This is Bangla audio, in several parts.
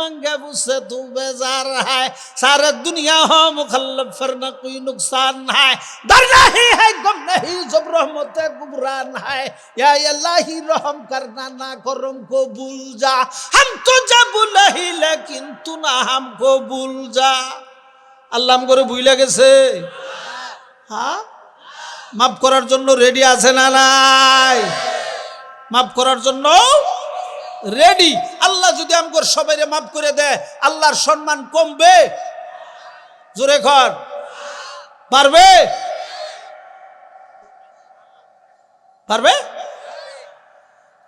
मांगे मुझसे तू बेजार है सारे दुनिया हो मुखल्लफ फिरना कोई नुकसान है डर नहीं है गम नहीं जब रहमत गुबरान है या अल्लाह ही रहम करना ना करम को भूल जा हम तुझे भूले ही लेकिन तू ना हमको भूल जा আল্লাহ আমগরে ভুইলা গেছে হ্যাঁ মাফ করার জন্য রেডি আছে না নাই মাফ করার জন্য রেডি আল্লাহ যদি আমগর সবাইরে মাফ করে দেয় আল্লাহর সম্মান কমবে জোরে কর পারবে পারবে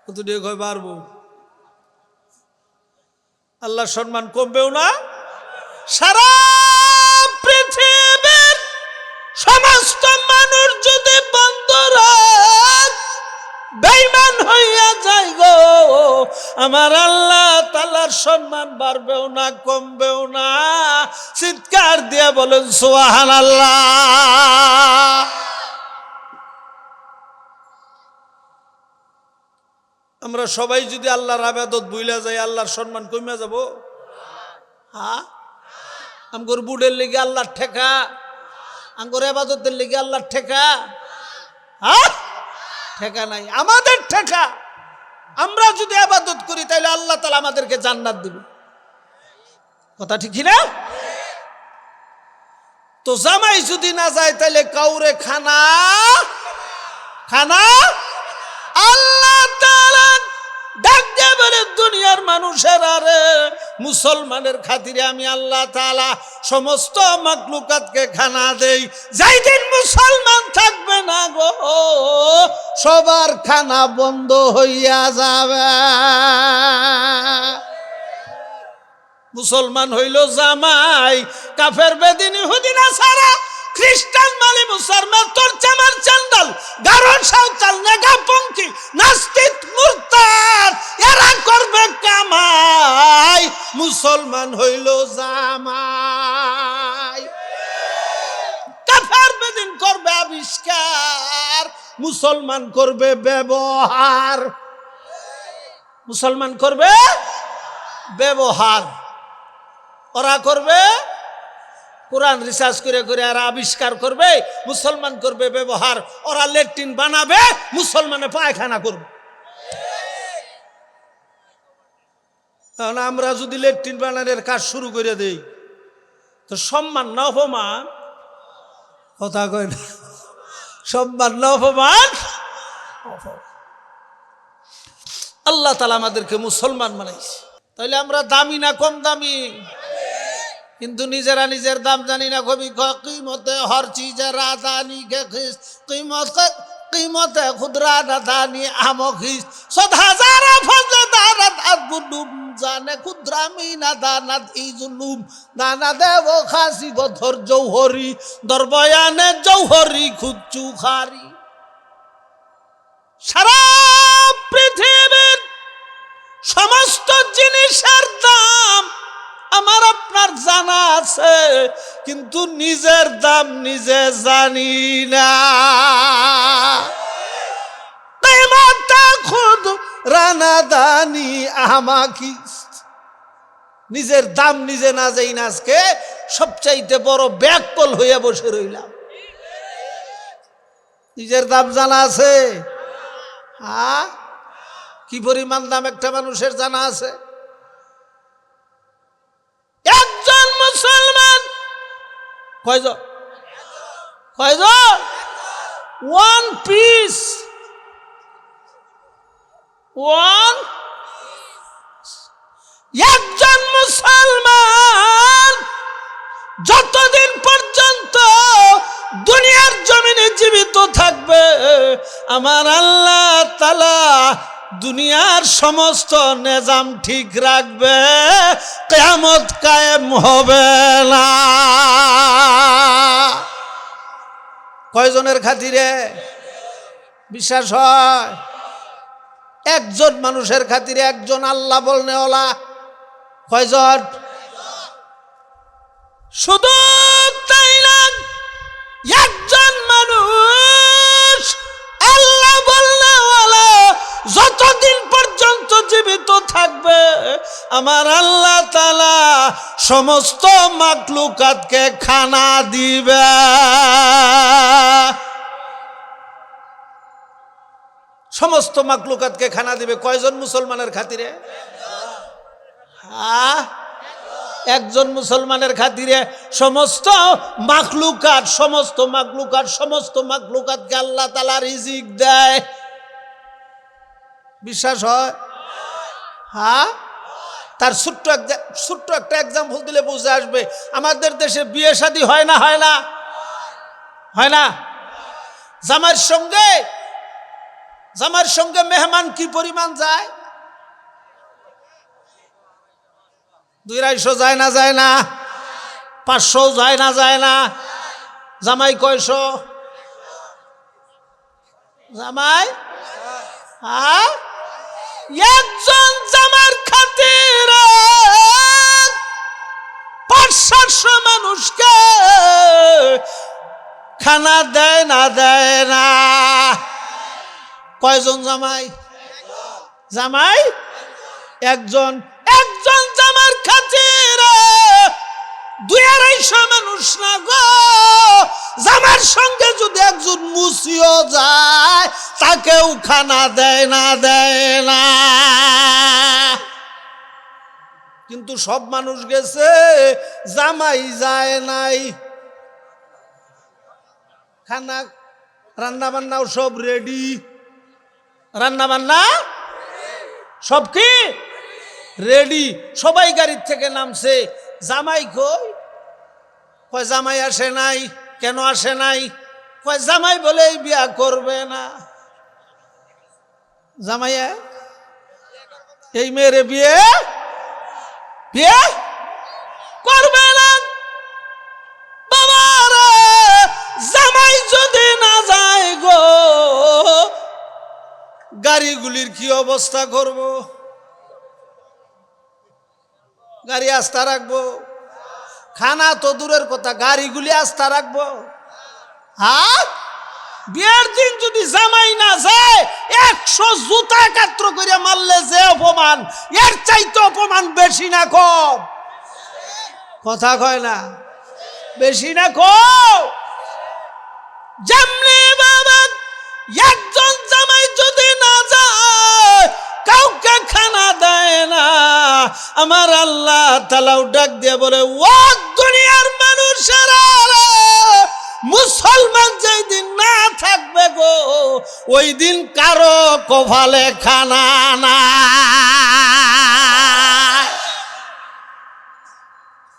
কত দিয়ে কয় পারবো আল্লাহর সম্মান কমবেও না সারা পৃথিবীর সমস্ত মানুষ যদি বন্ধুরা বেঈমান হইয়া যায় গো আমার আল্লাহ তাআলার সম্মান বাড়বেও না কমবেও না চিৎকার দিয়ে বলেন সুবহানাল্লাহ আমরা সবাই যদি আল্লাহর ইবাদত ভুলে যাই আল্লাহর সম্মান কমে যাব হ্যাঁ আমগর বুড়ের লেগে আল্লাহর ঠেকা আমগর ইবাদতের লেগে আল্লাহর ঠেকা হ্যাঁ ঠেকা নাই আমাদের ঠেকা আমরা যদি ইবাদত করি তাহলে আল্লাহ তাআলা আমাদেরকে জান্নাত দিবে কথা ঠিক কি না তো জামাই যদি না যায় তাহলে কাউরে খানা খানা আল্লাহ তাআলা ডাক দিয়ে বলে দুনিয়ার মানুষের আরে মুসলমানের খাতিরে আমি আল্লাহ তাআলা সমস্ত মাখলুকাতকে খানা দেই যেই দিন মুসলমান থাকবে না গো সবার খানা বন্ধ হইয়া যাবে মুসলমান হইল জামাই কাফের বেদিন ইহুদি নাসারা খ্রিস্টান মালি মুসলমান তোর চামার চান্ডাল গারন সাঁওতাল নেগা পঙ্কি নাস্তিক মুরতাদ এরা করবে কামাই মুসলমান হইল জামাই কাফের বেদিন করবে আবিষ্কার মুসলমান করবে ব্যবহার মুসলমান করবে ব্যবহার ওরা করবে কোরআন রিসার্চ করে করে আর আবিষ্কার করবে মুসলমান করবে ব্যবহার ওরা ল্যাট্রিন বানাবে মুসলমানে পায়খানা করবে কারণ আমরা যদি ল্যাট্রিন বানানোর কাজ শুরু করে দেই তো সম্মান না অপমান কথা কয় না সম্মান না অপমান আল্লাহ তাআলা আমাদেরকে মুসলমান বানাইছে তাহলে আমরা দামি না কম দামি কিন্তু নিজেরা নিজের দাম জানি না কবি কিমতে হর চিজের রাদানি কে খিস কিমতে খুদরা রাদানি আমখিস 100,000 ফজলে দারাত আগুলুম জানে খুদরা মিনা দানাত ইজুলুম দানা দেব খাসি গধর জৌহরি দরবয়ানে জৌহরি খুচু খারি সারা পৃথিবীর সমস্ত জিনিসের দাম আমার আপনার জানা আছে কিন্তু নিজের দাম নিজে জানি না মাতা খুদ রানাদানি আমাকি নিজের দাম নিজে না যাই না আজকে সবচাইতে বড় ব্যাককল হয়ে বসে রইলাম নিজের দাম জানা আছে হ্যাঁ কি পরিমাণ দাম একটা মানুষের জানা আছে একজন মুসলমান কয়জন কয়জন ওয়ান পিস ওয়ান একজন মুসলমান যতদিন পর্যন্ত দুনিয়ার জমিনে জীবিত থাকবে আমার আল্লাহ তাআলা দুনিয়ার সমস্ত নিজাম ঠিক রাখবে কিয়ামত কায়েম হবে না কয়জনের খাতিরে বিশ্বাস হয় একজন মানুষের খাতিরে একজন আল্লাহ বলনেওয়ালা কয়জন শুধু তাই না একজন মানুষ আল্লাহ বলনেওয়ালা যতদিন পর্যন্ত জীবিত থাকবে আমার আল্লাহ তাআলা সমস্ত মাকলুকাতকে খানা দিবে। সমস্ত মাকলুকাতকে খানা দিবে। কয়জন মুসলমানের খাতিরে? একজন মুসলমানের খাতিরে সমস্ত মাকলুকাতকে আল্লাহ তাআলা রিজিক দেয়। বিশ্বাস হয়? তার ছোট্ট একটা এক্সাম্পল দিলে বুঝে আসবে। আমাদের দেশে বিয়ে শাদী হয় না? হয় না? হয় না? জামার সঙ্গে মেহমান কি পরিমাণ যায়? 200 যায় না? যায় না? 500 যায় না? যায় না? জামাই কয়শো? জামাই একজন জামার খাতিরে 500-700 মানুষকে খানা দেয় না? দেয় না? কয়জন জামাই? জামাই একজন জামার খাতিরে 200-250 মানুষ না গো। জামার সঙ্গে যদি একজন মুসিও যায় তাকেও খানা দেয় না? দেয় না? কিন্তু সব মানুষ গেছে, জামাই যায় নাই। খানা রান্না বান্নাও সব রেডি। রান্না বান্না সব কি রেডি। সবাই গাড়ির থেকে নামছে। জামাই কই? কয় জামাই আসে নাই। কেন আসে নাই? কয় জামাই বলে বিয়া করবে না। জামাই এই মেয়েরে বিয়ে করবে না। বাবারে, জামাই যদি না যায় গো, গাড়িগুলির কি অবস্থা করব? গাড়ি আস্থা রাখবো? খানা তো দূরের কথা, গাড়িগুলি আস্থা রাখবো? বিয়ের দিন যদি জামাই না যায় 100 জুতা একাত্র করে মারলে যে অপমান, এর চাইতে অপমান বেশি না কম? কথা কয় না? বেশি না কম? যেমনি বাবা একজন জামাই যদি না যায় কাউকে খানা দেয় না, আমার আল্লাহ তাআলাও ডাক দিয়ে বলে, ও দুনিয়ার মানুষেরা, মুসলমান যেই দিন না থাকবে গো, ওই দিন কারো কপালে খানা না।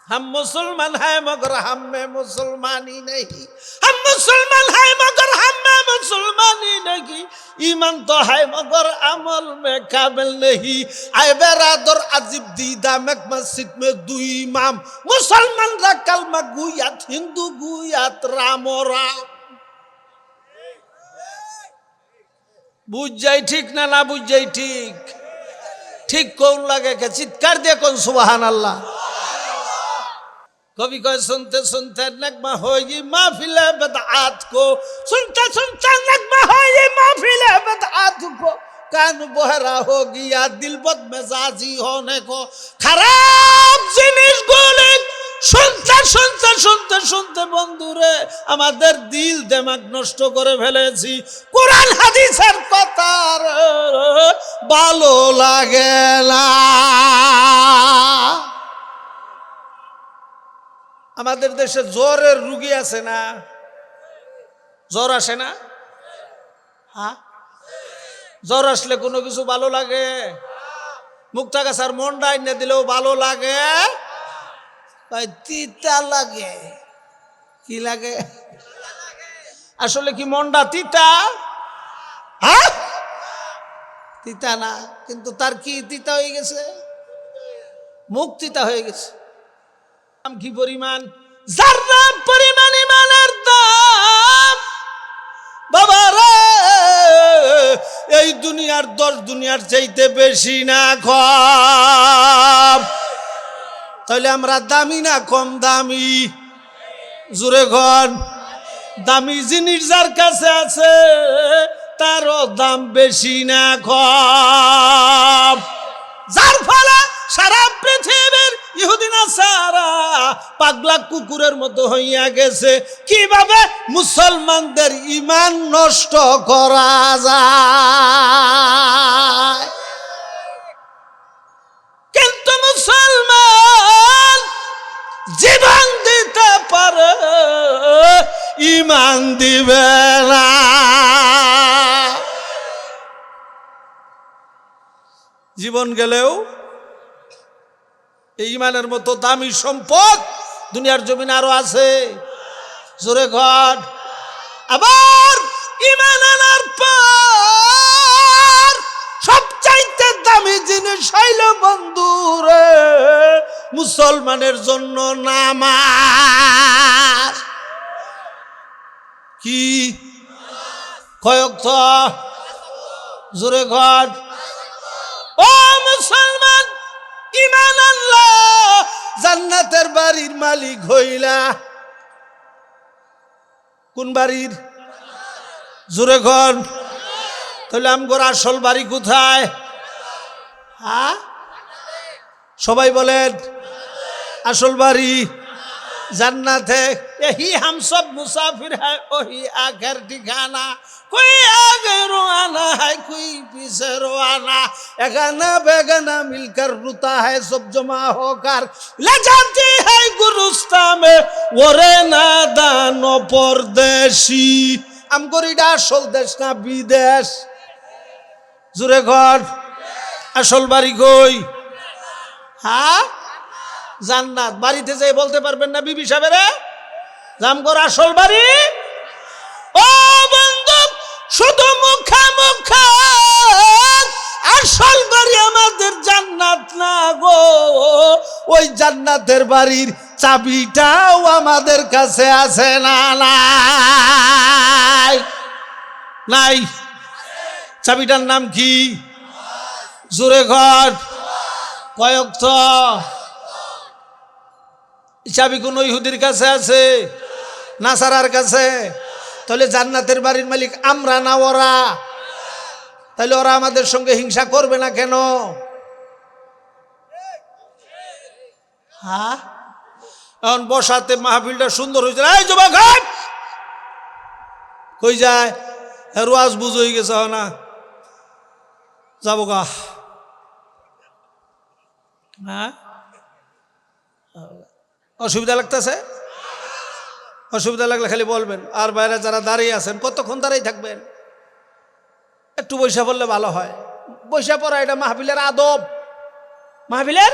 हम मुसलमान हैं मगर हम में मुसलमानी नहीं। हम मुसलमान हैं मगर हम में मुसलमानी नहीं। ईमान तो है मगर अमल में काबिल नहीं। आए बेरादर अजीब दीदा में मस्जिद में 2 इमाम, मुसलमान रा कलमा गुयात, हिंदू गुयात राम और राम। बुझ जाए ठीक ना? ना बुझ जाए ठीक? ठीक कौन लगे के चित्कार दे कौन सुबहान अल्लाह। कभी कोई सुनते सुनते नगमा होगी महफिले बदआत को, सुनते सुनते नगमा होगी महफिले बदआत को, कान बहरा हो गया दिल बद मिजाजी होने को, खराब जिनिस गुली শুনতে শুনতে শুনতে শুনতে বন্ধুরে আমাদের দিল দেমাগ নষ্ট করে ফেলেছি। কোরআন হাদিসের কথা ভালো লাগে না। আমাদের দেশে জ্বরের রোগী আছে না? জ্বর আসে না? হ্যাঁ, জ্বর আসলে কোনো কিছু ভালো লাগে? মুক্তা গাছার মন্ডা এনে দিলেও ভালো লাগে? তিতা লাগে। কি লাগে? আসলে কি মন্ডা তিতা? হ্যাঁ, তিতা না, কিন্তু তার কি তিতা হয়ে গেছে? মুখ তিতা হয়ে গেছে। দাম কি পরিমাণ? যারা পরিমাণ ইমানের দাম বাবা রে, এই দুনিয়ার 10 দুনিয়ার চাইতে বেশি না কম? তাহলে আমরা দামি না কম দামি? জোরে কোন। দামি জিনিস যার কাছে আছে তারও দাম বেশি না কম? যার ফলে সারা পৃথিবীর ইহুদি নাসারা পাগলা কুকুরের মতো হইয়া গেছে। কিভাবে মুসলমানদের ঈমান নষ্ট করা যায়, কিন্তু মুসলমান জীবন দিতে পারে, ঈমান দিবে না। জীবন গেলেও এই ঈমানের মতো দামি সম্পদ দুনিয়ার জমিনে আরো আছে। জোরে ঘট। আবার ঈমান আনার পর সবচাইতে দামি জিনিস হইল বন্ধুরে মুসলমানের জন্য নামাজ। কি কয়েক জোরে ঘট। ও মুসলমান, ঈমান আনলা, জান্নাতের বাড়ির মালিক হইলা। কোন বাড়ির? জোরে ঘট। তাহলে আমগোর আসল বাড়ি কোথায়? হ্যাঁ, সবাই বলেন আসল বাড়ি জান্নাতে। यही हम सब मुसाफिर है, वही आखिर ठिकाना। कोई आगे रोआना है, कोई पीछे रोआना। एगाना बेगाना मिलकर रुता है, सब जमा होकर ले जाती है गुरुस्ता में। ওরে নাদান পরদেশি, আমগরিডা আসল দেশ না বিদেশ? জোরে ঘর। আসল বাড়ি কই? হ্যাঁ, জান্নাত। বাড়িতে যাই বলতে পারবেন না বিবি সাহেবেরা জামগর আসল বাড়ি? ও বন্ধু, শুধু মুখে মুখে আসল বাড়ি আমাদের জান্নাত না গো, ওই জান্নাতের বাড়ির চাবিটাও আমাদের কাছে আছে না? নাই নাই। চাবিটার নাম কি? জোরে ঘর। কয়েক তো চাবি কোন ইহুদির কাছে আছে, নাসারার কাছে? তাহলে জান্নাতের বাড়ির মালিক আমরা না ওরা? তাহলে ওরা আমাদের সঙ্গে হিংসা করবে না কেন? হ্যাঁ, এখন বসাতে মাহফিলটা সুন্দর হয়েছে। এই যুবক কই যায়? রোয়াজ বুঝ হয়ে গেছে না, যাবো গা। হ্যাঁ, অসুবিধা লাগতেছে? অসুবিধা লাগলে খালি বলবেন। আর বাইরে যারা দাঁড়িয়ে আছেন, কতক্ষণ দাঁড়িয়ে থাকবেন? একটু বৈশা পড়লে ভালো হয়। বৈশা পড়া এটা মাহফিলের আদব। মাহফিলের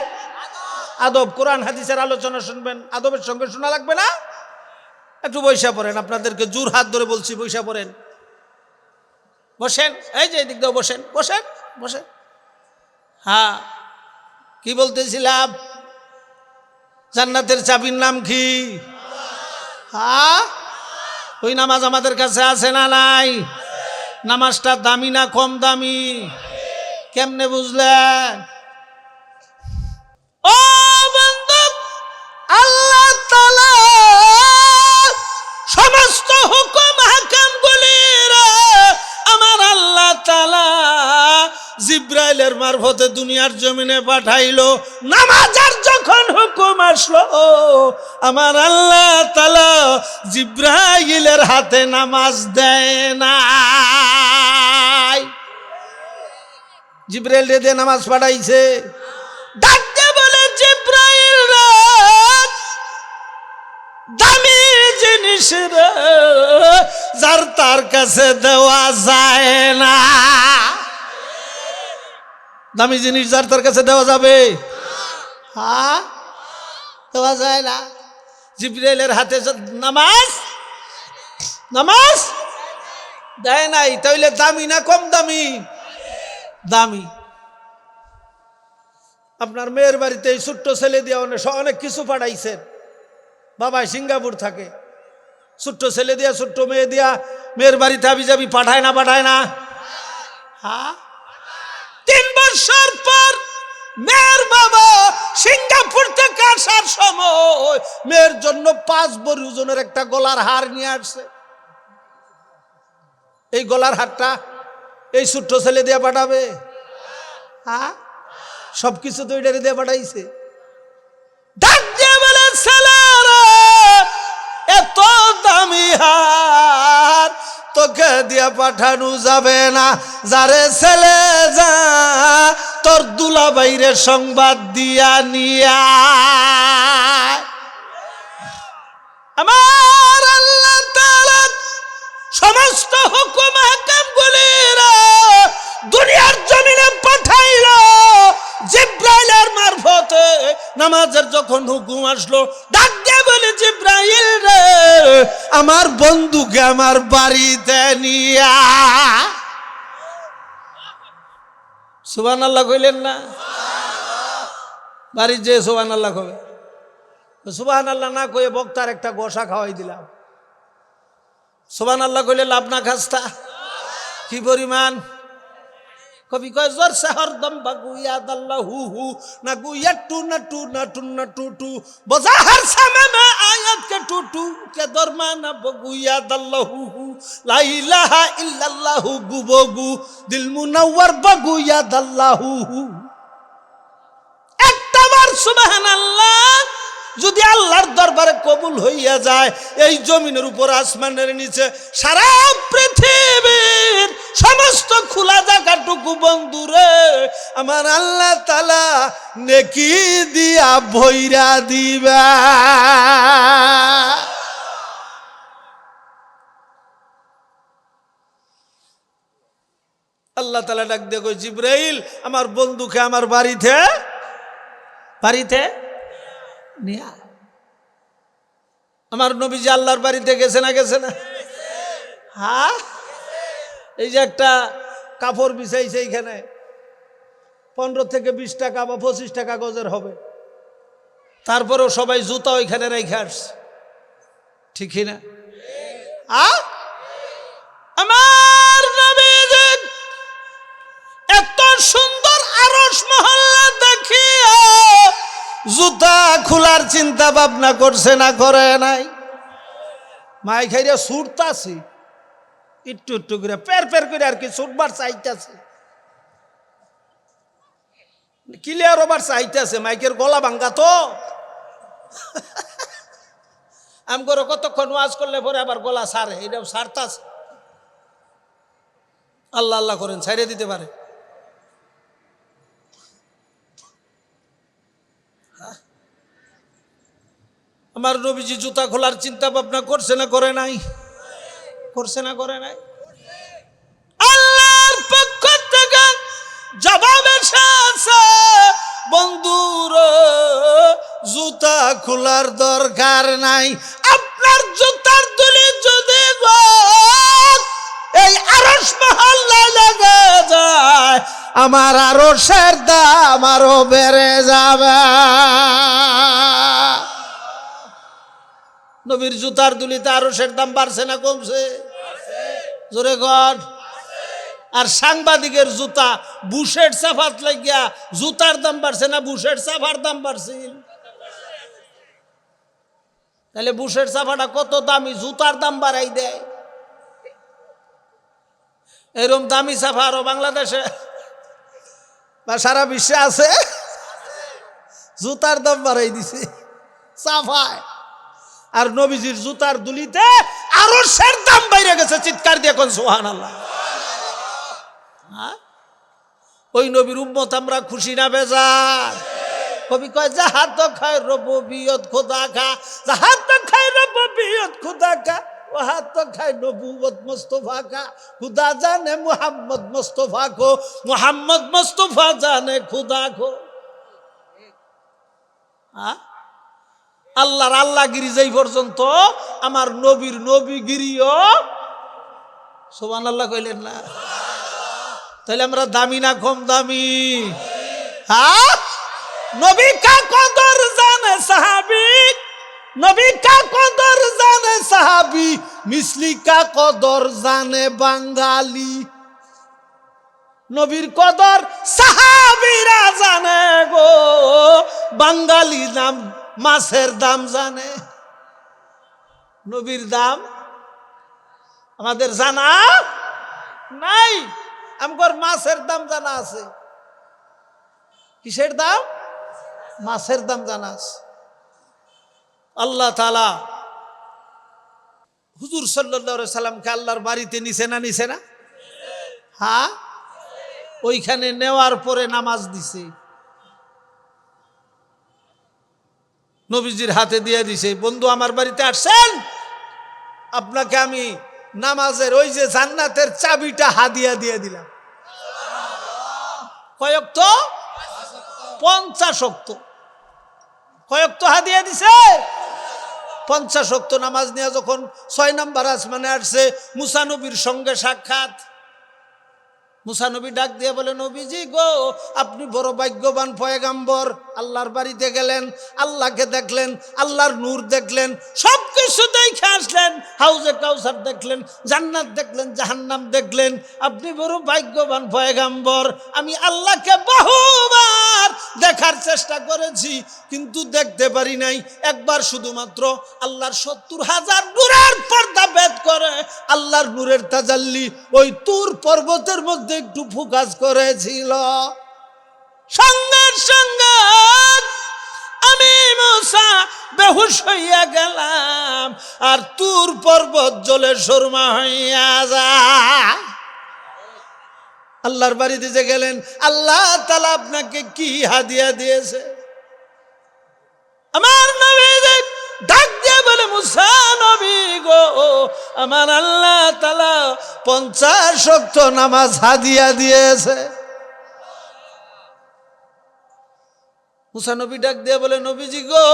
আদব। কোরআন হাদিসের আলোচনা শুনবেন, আদবের সঙ্গে শোনা লাগবে না? একটু বৈশা পড়েন। আপনাদেরকে জোর হাত ধরে বলছি, বৈশা পড়েন। বসেন, এই যে এদিক দিয়ে বসেন, বসেন বসেন। হ্যাঁ, কি বলতেছিলাম? জান্নাতের চাবির নাম কি? হ্যাঁ, ওই নামাজ আমাদের কাছে আছে না নাই? নামাজটা দামি না কম দামি? কেমনে বুঝলেন? ও বন্ধু, আল্লাহ তাআলা সমস্ত হুকুম হাকাম গুলির আমার আল্লাহ তাআলা জিব্রাইলের মারফতে দুনিয়ার জমিনে পাঠাইলো। নামাজের যখন হুকুম আসলো, আমার আল্লাহ তাআলা জিব্রাইলের হাতে নামাজ দেয় নাই। জিব্রাইল রে দিয়ে নামাজ পাঠাইছে। ডাকতে বলে, জিব্রাইল রে, দামি জিনিস রে, যার তার কাছে দেওয়া যায় না। দামি জিনিস যার তার কাছে দেওয়া যাবে? হ্যাঁ, দেওয়া যায় না। জিব্রাইলের হাতে নামাজ নামাজ দেয় নাই। তাইলে দামি না কম দামি? দামি। আপনার মেয়ের বাড়িতে এই ছোট্ট ছেলে দিয়ে অনেক কিছু পাঠাইছেন। বাবা সিঙ্গাপুর থাকে, ছোট্ট ছেলে দিয়া ছোট্ট মেয়ে দিয়া মেয়ের বাড়িতে আবি যাবি পাঠায় না? পাঠায় না? হ্যাঁ। 3 বছর পর মেয়ের বাবা সিঙ্গাপুর থেকে আসার সময় মেয়ের জন্য 5 ভরি ওজনের একটা গলার হার নিয়ে আসছে। এই গলার হারটা এই ছোট্ট ছেলে দিয়ে পাঠাবে? হ্যাঁ, সবকিছু তো এটারে দিয়ে পাঠাইছে। ডাক দিয়ে বলে, ছেলের তোকে দিয়া পাঠানো যাবে না, যারে ছেলে যা তোর দুলা বাইরে সংবাদ দিয়া নিয়া। আমার আল্লাহ তাআলা সমস্ত হুকুম হাকাম গুলিরা দুনিয়ার জমিনে পাঠাইল। জিব্রাইলের মারফতে নামাজের যখন হুকুম আসলো, ডাক দিয়ে বলে, জিব্রাইল রে, আমার বন্ধুকে আমার বাড়িতে নিয়া। সুবহানাল্লাহ কইলেন না? বাড়ি যে সুবহানাল্লাহ কবে, সুবহানাল্লাহ না কয়ে বক্তার একটা গোসা খাওয়াই দিলাম। সুবহানাল্লাহ কইলে লাভ না খাস্তা কি পরিমাণ? কবি কয় জোর সে হরদম বাগুয়া দাল্লা হু হু না গুয়া টু না টু না টু না টু টু বজা হর সমে মে আয়াত কে টু টু কে দরমা না বগুয়া দাল্লা হু হু লা ইলাহা ইল্লাল্লাহু গুবগু দিল মুনাওয়ার বগুয়া দাল্লা হু হু। একটাবার সুবহানাল্লাহ যদি আল্লাহর দরবারে কবুল হইয়া যায়, এই জমিনের উপর আসমানের নিচে সারা পৃথিবীর সমস্ত খোলা জায়গাটুকু বন্ধুরে আমার আল্লাহ তাআলা নেকি দিয়া ভইরা দিবা। আল্লাহ তাআলা ডাক দিয়ে কই, জিব্রাইল, আমার বন্ধুকে আমার বাড়িতে নিয়া। আমার নবীজি আল্লাহর বাড়িতে গেছে না হ্যাঁ? এই যে একটা কাপড় বিছাইছে এইখানে 15 থেকে 20 টাকা বা 25 টাকা গজের হবে, তারপরেও সবাই জুতা ওইখানে রেখে আসছে, ঠিক না? আমার নবীজি এত সুন্দর আরশ মহল্লা দেখিয়া জুতা খোলার চিন্তা ভাবনা করছে না করে নাই? মাই খাইয়া ছুটতাছি একটু একটু করে, পের করে আর কি ছুটবার চাইতেছে, ক্লিয়ার ওভার চাইতেছে। মাইকের গলা ভাঙ্গা তো আমি করে কতক্ষণ ওয়াজ করলে পরে আবার গলা সারে, এটাও সারতাছে। আল্লাহ আল্লাহ করেন, ছাইড়ে দিতে পারে। আমার নবীজি জুতা খোলার চিন্তা ভাবনা করছে না করে নাই? আল্লাহর পক্ষ থেকে জবাব এসেছে, বন্ধুর জুতা খোলার দরকার নাই। আপনার জুতার দুলি যদি এই আরশ মহল্লায় লেগে যায়, আমার আরশের দাম আরো বেড়ে যাবে। নবীর জুতার দুলিতে আরশের দাম বাড়ছে না কমছে? জোরে গড। আর সাংবাদিকের জুতা বুশের সাফাত লাগিয়া জুতার দাম বাড়ছে না বুশের সাফার দাম বাড়ছে? তাহলে বুশের সাফাটা কত দামি, জুতার দাম বাড়াই দেয়। এরকম দামি সাফা আরো বাংলাদেশে বা সারা বিশ্বে আছে, জুতার দাম বাড়াই দিছে সাফায়। আর নবীজির জুতার দুলিতে আরশের দাম বাইরে গেছে, চিৎকার দিয়ে কোন সুবহানাল্লাহ। ওই নবীর উম্মত আমরা খুশি না বেজার? কবি কয় জাহাত খায় রবিয়ত খোদা খা, জাহাত খায় রবিয়ত খোদা খা, ওহাত খায় নবুয়ত মুস্তাফা কা, খুদা জানে মুহাম্মদ মুস্তাফা কো, মুহাম্মদ মুস্তাফা জানে খুদা কো। আল্লাহর আল্লাহগিরি যেই পর্যন্ত, আমার নবীর নবীগিরিও সুবহানাল্লাহ কইলেন না? তাহলে আমরা দামি না কম দামি? হ্যাঁ, নবী কা কদর জানে সাহাবী, নবী কা কদর জানে সাহাবী, মিসলি কা কদর জানে বাঙালি। নবীর কদর সাহাবীরা জানে গো, বাঙালি নাম মাছের দাম জানে। নবীর দাম আমাদের জানা নাই, আমগর মাছের দাম জানা আছে। কিসের দাম? মাছের দাম জানা আছে। আল্লাহ তাআলা হুজুর সাল্লাল্লাহু আলাইহি সাল্লামকে আল্লাহর বাড়িতে নিছে না নিছে না? হ্যাঁ, ওইখানে নেওয়ার পরে নামাজ দিছে, নবীজির হাতে দিয়ে দিছে, বন্ধু আমার বাড়িতে আসছেন, আপনাকে আমি নামাজের ওই যে জান্নাতের চাবিটা হাদিয়া দিয়ে দিলাম। কয়েক তো 50 ওয়াক্ত, কয়েক তো হাদিয়া দিছে 50 ওয়াক্ত নামাজ নিয়ে যখন 6 নম্বর আসমানে আসছে, মুসা নবীর সঙ্গে সাক্ষাৎ। মুসা নবী ডাক দিয়ে বলে, নবীজি গো, আপনি বড় ভাগ্যবান পয়গাম্বর, আল্লাহর বাড়িতে গেলেন, আল্লাহকে দেখলেন, আল্লাহর নূর দেখলেন, সবকিছু দেখে আসলেন, হাউজে কাউসার দেখলেন, জান্নাত দেখলেন, জাহান্নাম দেখলেন, আপনি বড় ভাগ্যবান পয়গাম্বর। আমি আল্লাহকে বহুবার দেখার চেষ্টা করেছি কিন্তু দেখতে পারি নাই। একবার শুধুমাত্র আল্লাহর 70,000 নূরের পর্দা ভেদ করে আল্লাহর নূরের তাজাল্লি ওই তুর পর্বতের মধ্যে একটু ফোকাস করেছিল। সঙ্গে সঙ্গে আমি মুসা বেহুশ হইয়া গেলাম, আর তুর পর্বত জ্বলে সুরমা হইয়া যায়। আল্লাহর বাড়িতে যে গেলেন, আল্লাহ তাআলা আপনাকে কি হাদিয়া দিয়েছে? আমার নবী ডাক দিয়ে বলে, মুসা নবী গো, আমার আল্লাহ তাআলা 50 ওয়াক্ত নামাজ হাদিয়া দিয়েছে। মুসা নবী ডাক দিয়ে বলে, নবীজি গো,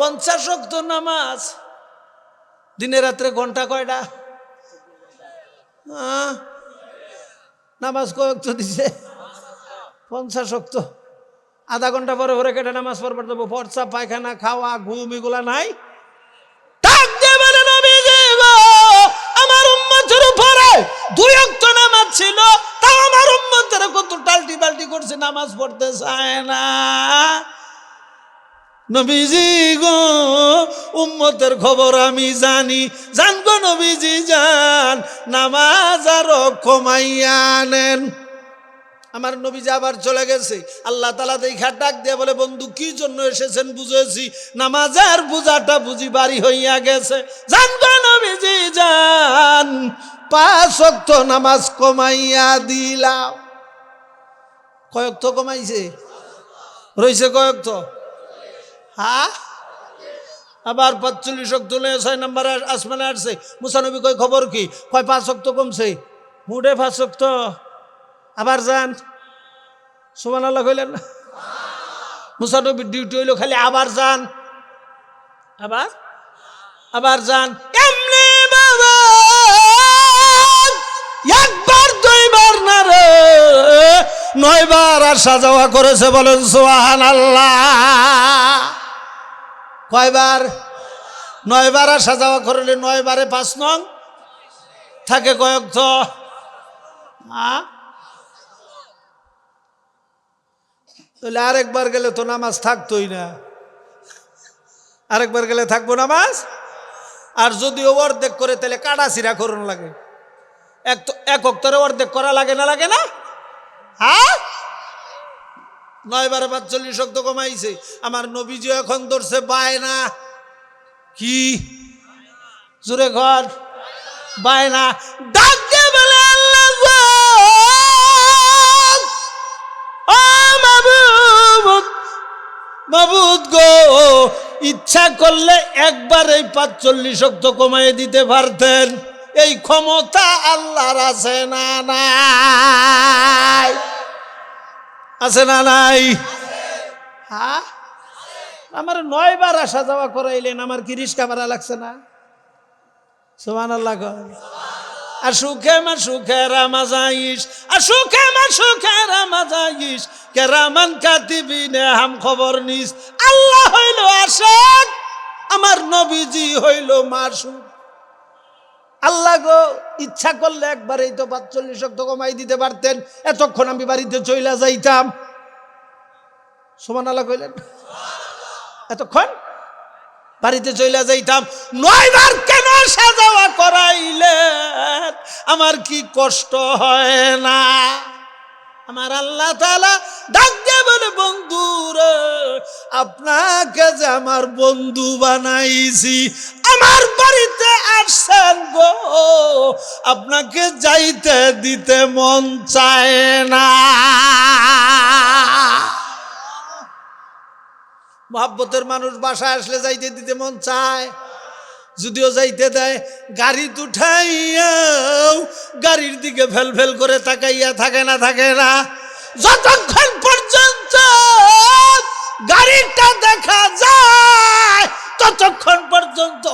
50 ওয়াক্ত নামাজ, দিনে রাত্রে ঘন্টা কয়টা? নামাজ কয় ওয়াক্ত দিছে? 50 ওয়াক্ত। আধা ঘন্টা পরে ভরে কেটে নামাজ পড়বার দেবো, ফর্সা পায়খানা খাওয়া ঘুম এগুলা নাই। আমার উম্মতের উপরে 2 ওয়াক্ত নামাজ ছিল, তাও আমার উম্মতের কত টাল্টি বাল্টি করছে, নামাজ পড়তে চায় না। নবীজি গো, উম্মতের খবর আমি জানি, জানগো নবীজি জান, নামাজ আরো কমাইয়া নেন। আমার নবীজি আবার চলে গেছে। আল্লাহ তাআলা দেখা ডাক দিয়ে বলে, বন্ধু কি জন্য এসেছেন বুঝেছি, নামাজের বোঝাটা বুঝি বাড়ি হইয়া গেছে। জানগো নবীজি জান, 5 ওয়াক্ত নামাজ কমাইয়া দিলাম। কয়েক তো কমাইছে, রইছে কয়েক তো? হ্যাঁ, আবার 45 ওয়াক্ত 6 নম্বর আসমানে আসছে। মুসা নবী কই খবর কি? কয় 5 ওয়াক্ত কমছে, মুডে 5 ওয়াক্ত। আবার যান, সুবহানাল্লাহ কইলেন না? মুসা নবীর ডিউটি হইলো খালি আবার যান, আবার যান। এমনি বাবা, একবার 2বার না রে, 9 বার আসা যাওয়া করেছে, বলেন সুবহানাল্লাহ। কয়বার? 9 বার আসা যাওয়া করলে 9 বারে 5 নং থাকে কয়েক তো? তাহলে আরেকবার গেলে তো নামাজ থাকতোই না, আরেকবার গেলে থাকবো নামাজ। আর যদিও অর্ধেক করে তাহলে কাটা চিরা করুন লাগে, এক ওয়াক্তের অর্ধেক করা লাগে না, লাগে না? হ্যাঁ, 9 বারে 45 ওয়াক্ত কমাইছে। আমার নবীজি এখন ধরছে বায়না। কি জোরে ঘর? বায়না। ডাক দিয়ে বলে, আল্লাহ গো, ও মাবুদ গো, ইচ্ছা করলে একবার এই 45 ওয়াক্ত কমাই দিতে পারতেন, এই ক্ষমতা আল্লাহর আছে না নাই? আছে না নাই? হ্যাঁ, আমার 9 বার আসা যাওয়া করাইলেন, আমার কি রিস্কা ভাড়া লাগছে না? সুবহানাল্লাহ। আশুকে মাশুকে রামাজাইশ, আশুকে মাশুকে রামাজাইশ, কেরামান কাতিবিনে হাম খবর নিস। আল্লাহ হইল আশিক, আমার নবীজি হইল মাশুক। আল্লাহ গো, ইচ্ছা করলে একবার এই তো 45 ওয়াক্ত কমাই দিতে পারতেন, এতক্ষণ আমি বাড়িতে চইলা যাইতাম। সুবহানাল্লাহ কইলেন? এতক্ষণ বাড়িতে চইলা যাইতাম। 9 বার কেন আসা যাওয়া করাইলেন? আমার কি কষ্ট হয় না? আমার আল্লাহ তাআলা ডাক দিয়ে বলে, বন্ধু রে, আপনাকে যে আমার বন্ধু বানাইছি, আমার বাড়িতে আসছেন গো, আপনাকে যাইতে দিতে মন চায় না। মহব্বতের মানুষ বাসায় আসলে যাইতে দিতে মন চায়, যদিও যাইতে দেয়। গাড়ি উঠাইয়াও গাড়ির দিকে ফেল ফেল করে তাকাইয়া থাকে না, থাকে না। যতক্ষণ পর্যন্ত গাড়িটা দেখা যায় ততক্ষণ পর্যন্ত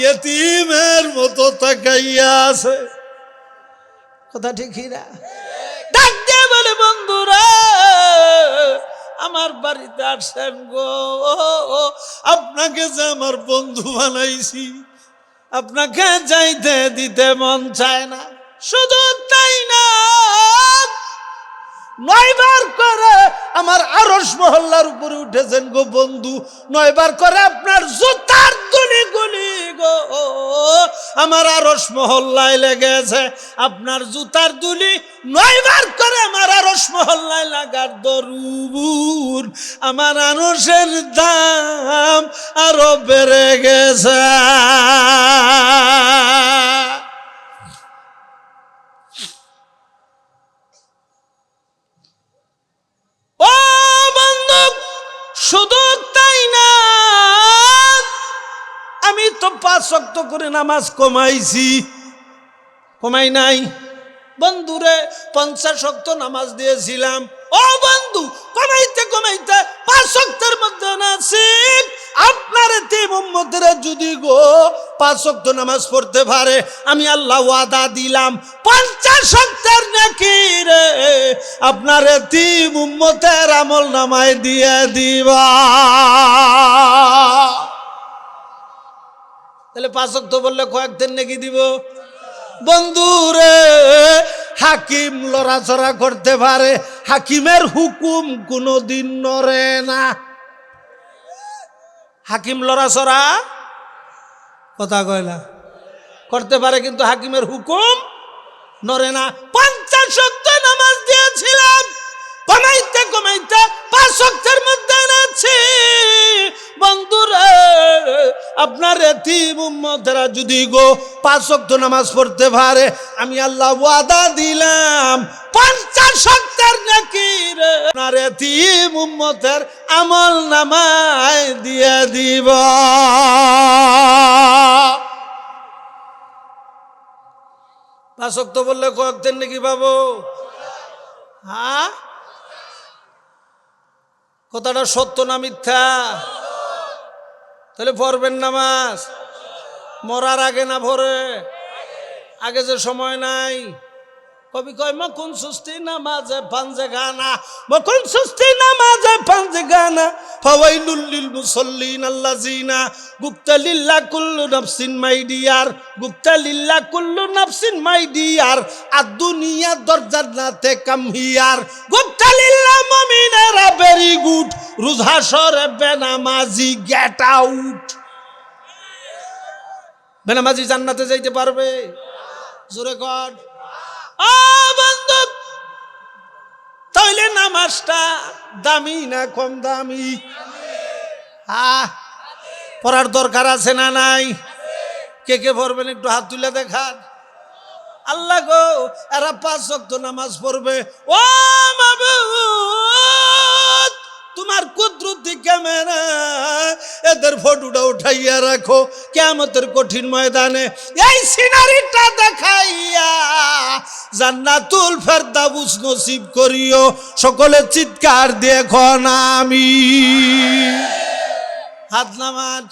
ইয়েতিমের মতো তাকাইয়া আছে। কথা ঠিক না? ডাক দিয়ে বলে, বন্ধুরা আমার বাড়িতে আসছেন গো, আপনাকে যে আমার বন্ধু বানাইছি, আপনাকে যাইতে দিতে মন চায় না। শুধু তাই না, 9 বার করে আমার আরশ মহল্লার উপরে উঠেছেন গো বন্ধু, 9 বার করে আপনার জুতার দুলি গুলি গো আমার আরশ মহল্লায় লেগেছে। আপনার জুতার দুলি 9 বার করে আমার আরশ মহল্লায় লাগার দরুন আমার আরশের দাম আরো বেড়ে গেছে। ও বন্ধু, শুধু তাই না, আমি তো 5 ওয়াক্ত করে নামাজ কমাইছি, কমাই নাই বন্ধুরে, 50 ওয়াক্ত নামাজ দিয়েছিলাম। ও বন্ধু, কমাইতে কমাইতে 5 ওয়াক্তের মধ্যে নাসিব আপনার এতিম উম্মতেরা যদি গো 5 ওয়াক্ত নামাজ পড়তে পারে, আমি আল্লাহ ওয়াদা দিলাম 50 ওয়াক্তের নেকি রে আপনার এতিম উম্মতের আমল নামায় দিয়ে দিবা। তাহলে 5 ওয়াক্ত বললে কয়েকদিন নেকি দিব? বন্ধুরে, হাকিম লড়াচড়া করতে পারে, হাকিমের হুকুম কোনদিন নড়ে না। হাকিম লড়াচড়া, কথা কয় না, করতে পারে কিন্তু হাকিমের হুকুম নড়ে না। 50 ওয়াক্ত নামাজ দিয়েছিলাম, কমাইতে কমাইতে 5 ওয়াক্তের মধ্যে নাছি। বন্ধুরা, আপনার এতিম উম্মতেরা যদি গো 5 ওয়াক্ত নামাজ পড়তে পারে, আমি আল্লাহ ওয়াদা দিলাম 50 ওয়াক্তের নেকি রে আপনার এতিম উম্মতের আমল নামায় দিয়ে দিব। 5 ওয়াক্ত বললে কয়েকদিন নেকি পাবো? হ্যাঁ, কথাটা সত্য না মিথ্যা? তাহলে পড়বেন নামাজ, মরার আগে না ভরে, আগে যে সময় নাই। কবি কয়, মকুন সুস্তি নামাজে পাঞ্জে গানা, মকুন সুস্তি নামাজে পাঞ্জে গানা, ফাওয়াইলুল লিল মুসাল্লিন আল্লাযিনা গুপ্তা লিল্লাহ কুল্লু নাফসিন মাই ডিয়ার, গুপ্তা লিল্লাহ কুল্লু নাফসিন মাই ডিয়ার, আর দুনিয়া দরজাতে কাম হিয়ার, গুপ্তা লিল্লাহ মুমিনেরা ভেরি গুড, রোজ হাসরে বেনামাজি গেট আউট। বেনামাজি জান্নাতে যাইতে পারবে? জোরে কর। ও বন্ধু, তাইলে নামাজটা দামি না কম দামি? হ্যাঁ, পড়ার দরকার আছে না নাই? কে কে পড়বেন একটু হাত তুলে দেখান। আল্লাহ গো, এরা 5 ওয়াক্ত নামাজ পড়বে। ও মাবুদ, তোমার কুদরতি ক্যামেরা এদের ফটোটা উঠাইয়া রাখো, কিয়ামতের কঠিন ময়দানে এই সিনারিটা দেখাইয়া জান্নাতুল ফেরদাউস নসিব করিও। সকলে চিৎকার দিয়ে এখন আমিন। হাত নামান।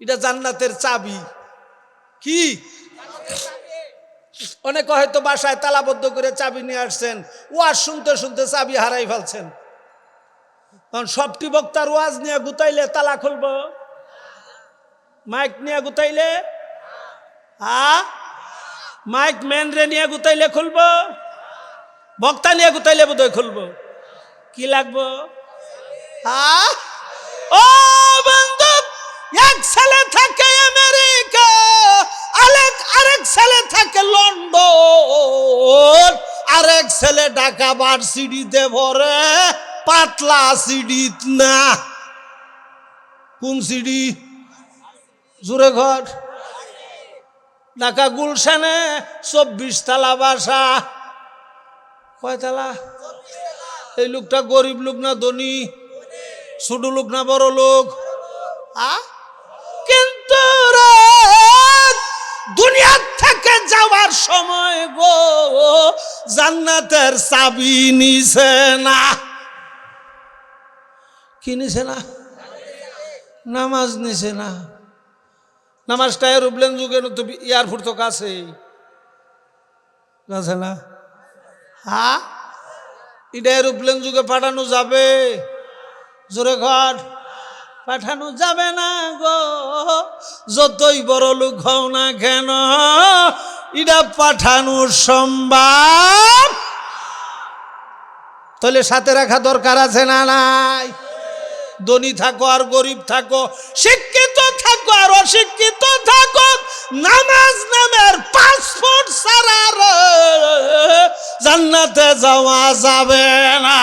এটা জান্নাতের চাবি। কি? অনেকে হয়তো বাসায় তালাবদ্ধ করে চাবি নিয়ে আসছেন, ওয়াজ শুনতে শুনতে চাবি হারাই ফেলছেন। কারণ সবটি বক্তার ওয়াজ নিয়ে গুতাইলে তালা খুলবো? মাইক নিয়ে গুতাইলে? মাইক ম্যান রে নিয়ে গুতাইলে খুলবো? বক্তা নিয়ে গুতাইলে বোধহয় খুলবো। কি লাগবো? ও বন্ধু, এক ছেলে থাকে আমেরিকা, আরেক ছেলে থাকে লন্ডন, আরেক ছেলে ঢাকা ভার্সিটিতে ভরে পাতলা সিডি না। কোন সিডি? জোরে ঘর। ঢাকা গুলশানে 24 তালা বাসা। কয় তালা? এই লোকটা গরিব লোক না ধনী? ছোট লোক না বড় লোক? কিন্তু দুনিয়া থেকে যাওয়ার সময় গো জান্নাতের চাবি নিছে না। কি নিছে না? নামাজ নিছে না। নামাজটা এরোপ্লেন যুগে এয়ারপোর্ট তো কাছে আছে না? হ্যাঁ, এটা এরোপ্লেন যুগে পাঠানো যাবে? জোরে ঘর। পাঠানো যাবে না গো, যতই বড় লোক হও না কেন, এটা পাঠানো সম্ভব। তাহলে সাথে রাখা দরকার আছে না নাই? ধনী থাকো আর গরিব থাকো, শিক্ষিত থাকো আর অশিক্ষিত থাকো, নামাজ নামের পাসপোর্ট ছাড়া জান্নাতে যাওয়া যাবে না।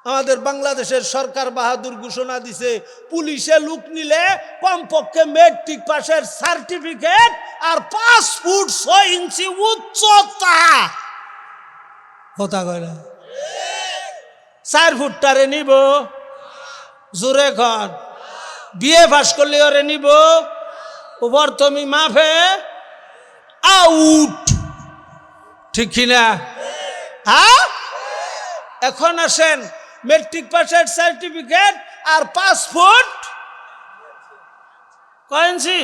আমাদের বাংলাদেশের সরকার বাহাদুর ঘোষণা দিছে, পুলিশে লোক নিলে কমপক্ষে মেট্রিক পাশের সার্টিফিকেট আর 5 ফুট 6 ইঞ্চি উচ্চতা। কথা কয় না? 4 ফুটটারে নিব? জোরে কর। বিয়ে পাস করলে ওরে নিব? ওপর তুমি মাফে আউট। ঠিক কিনা? হ্যাঁ, এখন আসেন, মেট্রিক পাশের সার্টিফিকেট আর 5 ফুট কয় ইঞ্চি?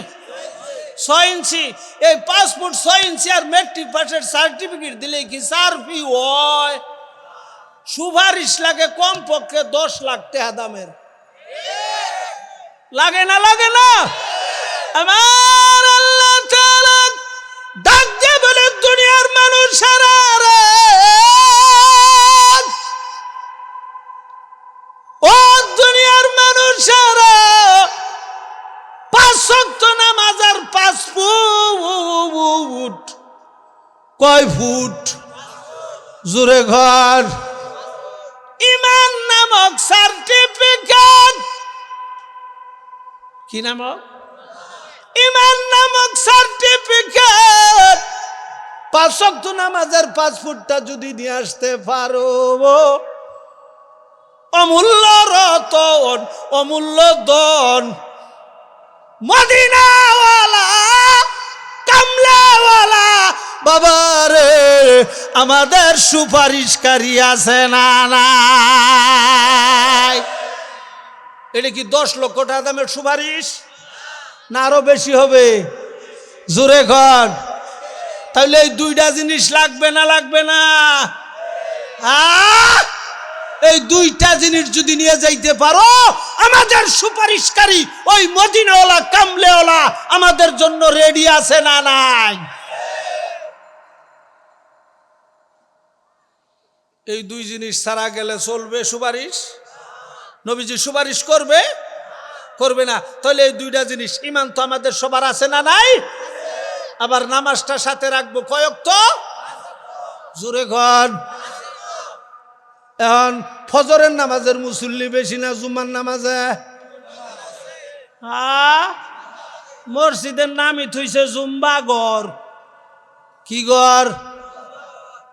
6 ইঞ্চি। এই 5 ফুট 6 ইঞ্চি আর মেট্রিক পাশের সার্টিফিকেট দিলে কি সার্ফি হয়? সুপারিশ লাগে কমপক্ষে 10 লাখ টাকা দামের। লাগে না? লাগে না? আমার আল্লাহ তাআলা ডাক দিয়ে বলে, দুনিয়ার মানুষেরা রে, ও দুনিয়ার মানুষেরা, 5 ওয়াক্ত নামাজ আর 5 ফুট। কয় ফুট? জোরে ঘর। ইমান নামক সার্টিফিকেট। কি নামক? ইমান নামক সার্টিফিকেট। 5 ওয়াক্ত নামাজের 5 ফুটটা যদি নিয়ে আসতে পারো, অমূল্য রতন, অমূল্য ধন। মদিনাওয়ালা, কামলাওয়ালা বাবা রে, আমাদের সুপারিশকারী আছে না নাই? এটা কি 10 লক্ষ টাকা দামের সুপারিশ না আরো বেশি হবে? জোরে কর। তাহলে এই 2টা জিনিস লাগবে না? লাগবে না? এই 2টা জিনিস যদি নিয়ে যাইতে পারো, আমাদের সুপারিশকারী ওই মদিনাওয়ালা কামলেওয়ালা আমাদের জন্য রেডি আছে না নাই? এই 2 জিনিস ছাড়া গেলে চলবে সুপারিশ? নবীজি সুপারিশ করবে? করবে না। তাহলে এই 2টা জিনিস, ইমান তো আমাদের সবার আছে না নাই? আবার নামাজটা সাথে রাখবো কয় ওয়াক্ত? জোরে কর। এখন ফজরের নামাজের মুসল্লি বেশি না জুমার নামাজে? মসজিদের নামই থইছে জুম্বা ঘর। কি ঘর?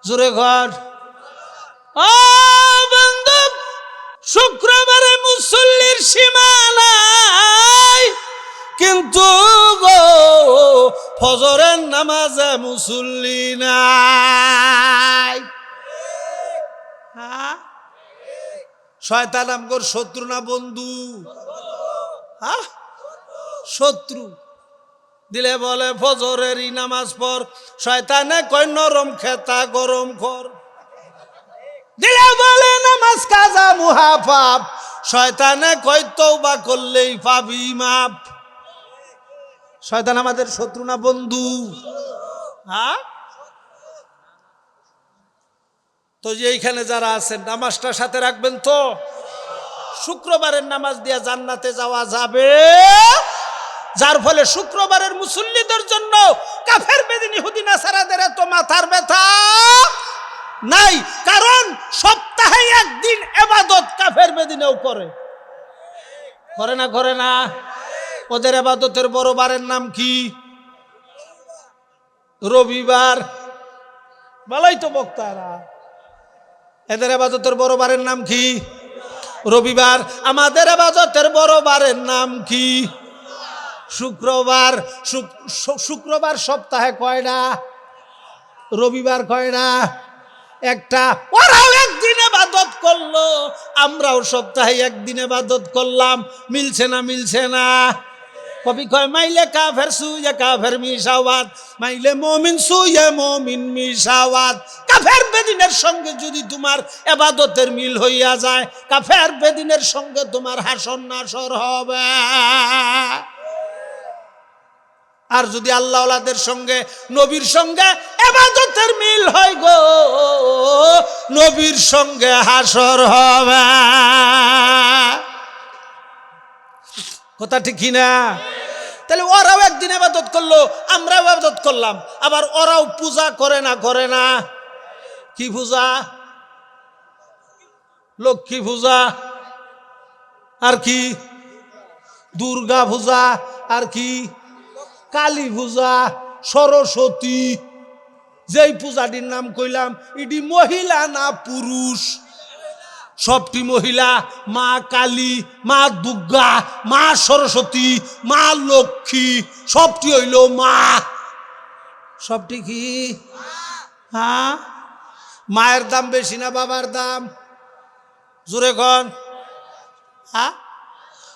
জোরে ঘর। বন্ধু, শুক্রবারে মুসল্লির সীমা নাই, কিন্তু গো ফজরের নামাজে মুসল্লি নাই। শয়তান আমগোর শত্রু না বন্ধু? শত্রু। দিলে বলে ফজরেরই নামাজ পড়, শয়তানে কয় নরম খেতা গরম কর। দিলে বলে নামাজ কাজা মুহা পাপ, শয়তানে কয় তওবা করলেই পাবি মাপ। শয়তান আমাদের শত্রু না বন্ধু? তো যে এইখানে যারা আছেন, নামাজটা সাথে রাখবেন তো? শুক্রবারের নামাজ দিয়া জান্নাতে যাওয়া যাবে, যার ফলে শুক্রবারের মুসল্লিদের জন্য কাফের বেদিন ইহুদি নাসারাদের এত মাথার ব্যথা নাই, কারণ সপ্তাহে একদিন ইবাদত কাফের বেদিনেও করে। করে না করে না? ওদের ইবাদতের বড় বারের নাম কি? রবিবার। বলাই তো বক্তারা, এদের ইবাদতের বড় বারের নাম কি? রবিবার। আমাদের ইবাদতের বড় বারের নাম কি? শুক্রবার। শুক্রবার সপ্তাহে কয়টা? রবিবার কয়টা? একটা। ওরাও একদিন ইবাদত করলো, আমরাও সপ্তাহে একদিন ইবাদত করলাম। মিলছে না মিলছে না? কবি কয় মাইলে কাফের সুয়ে কাফের মিশাওয়াত, মাইলে মুমিন সুয়ে মুমিন মিশাওয়াত। কাফের বেদিনের সঙ্গে যদি তোমার ইবাদতের মিল হইয়া যায়, কাফের বেদিনের সঙ্গে তোমার হাসর নাসর হবে। আর যদি আল্লাহওয়ালাদের সঙ্গে নবীর সঙ্গে ইবাদতের মিল হয় গো, নবীর সঙ্গে হাসর হবে। কথা ঠিক কিনা? তাহলে ওরাও একদিন ইবাদত করলো, আমরাও ইবাদত করলাম। আবার ওরাও পূজা করে না করে না? কি পূজা? লক্ষ্মী পূজা। আর কি? দুর্গা পূজা। আর কি? কালী পূজা, সরস্বতী। যেই পূজাটির নাম কইলাম, এটি মহিলা না পুরুষ? সবটি মহিলা। মা কালী, মা দুর্গা, মা সরস্বতী, মা লক্ষ্মী, সবটি হইল মা। সবটি কি? হ্যাঁ। মায়ের দাম বেশি না বাবার দাম? জোরে কন। হ্যাঁ।